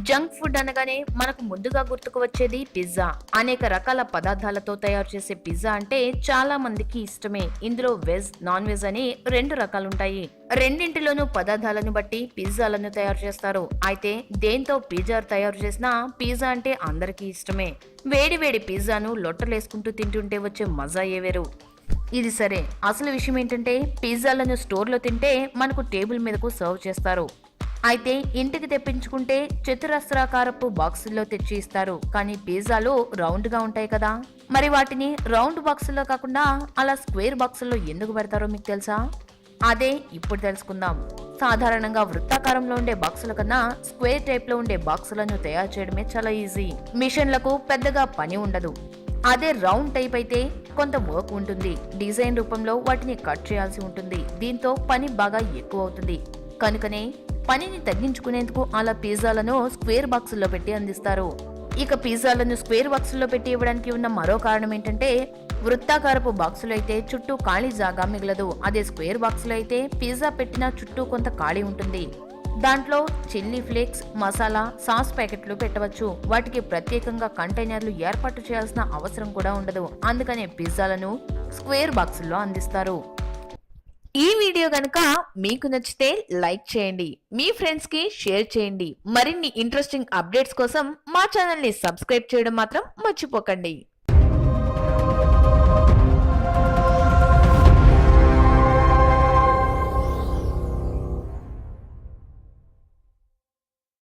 Junk food అనగానే మనకు ముందుగా గుర్తుకు వచ్చేది పిజ్జా. అనేక రకాల పదార్థాలతో తయారు చేసే పిజ్జా అంటే చాలా మందికి ఇష్టమే. ఇందులో వెజ్, నాన్ వెజ్ అని రెండు రకాలుంటాయి. రెండింటిలోనూ పదార్థాలను బట్టి పిజ్జాలను తయారు చేస్తారు. అయితే దేంతో పిజ్జా తయారు చేసినా పిజ్జా అంటే అందరికీ ఇష్టమే. వేడి వేడి పిజ్జాను లొట్టలేసుకుంటూ తింటుంటే వచ్చే మజా వేరు. ఇది సరే, అసలు విషయం ఏంటంటే పిజ్జాలను స్టోర్లో తింటే మనకు టేబుల్ మీదకు సర్వ్ చేస్తారు. అయితే ఇంటికి తెప్పించుకుంటే చతురస్రాకారపు బాక్సుల్లో తెచ్చి ఇస్తారు. కానీ పిజ్జాలు రౌండ్ గా ఉంటాయి కదా, మరి వాటిని రౌండ్ బాక్సుల్లో కాకుండా అలా స్క్వేర్ బాక్సుల్లో ఎందుకు పెడతారో మీకు తెలుసా? అదే ఇప్పుడు తెలుసుకుందాం. సాధారణంగా వృత్తాకారంలో ఉండే బాక్సుల కన్నా స్క్వేర్ టైప్ లో ఉండే బాక్సులను తయారు చేయడమే చాలా ఈజీ. మిషన్లకు పెద్దగా పని ఉండదు. అదే రౌండ్ టైప్ అయితే కొంత వర్క్ ఉంటుంది. డిజైన్ రూపంలో వాటిని కట్ చేయాల్సి ఉంటుంది. దీంతో పని బాగా ఎక్కువ అవుతుంది. కనుకనే పనిని తగ్గించుకునేందుకు అలా పిజ్జాలను స్క్వేర్ బాక్సుల్లో పెట్టి అందిస్తారు. ఇక పిజ్జాలను స్క్వేర్ బాక్సుల్లో పెట్టి ఇవ్వడానికి ఉన్న మరో కారణం ఏంటంటే వృత్తాకారపు బాక్సులు అయితే చుట్టూ ఖాళీ జాగా మిగలదు. అదే స్క్వేర్ బాక్సులు అయితే పిజ్జా పెట్టిన చుట్టూ కొంత ఖాళీ ఉంటుంది. దాంట్లో చిల్లీ ఫ్లేక్స్, మసాలా, సాస్ ప్యాకెట్లు పెట్టవచ్చు. వాటికి ప్రత్యేకంగా కంటైనర్లు ఏర్పాటు చేయాల్సిన అవసరం కూడా ఉండదు. అందుకనే పిజ్జాలను స్క్వేర్ బాక్సుల్లో అందిస్తారు. ఈ వీడియో గనుక మీకు నచ్చితే లైక్ చేయండి, మీ ఫ్రెండ్స్ కి షేర్ చేయండి. మరిన్ని ఇంట్రెస్టింగ్ అప్డేట్స్ కోసం మా ఛానల్ ని సబ్స్క్రైబ్ చేయడం మాత్రం మర్చిపోకండి.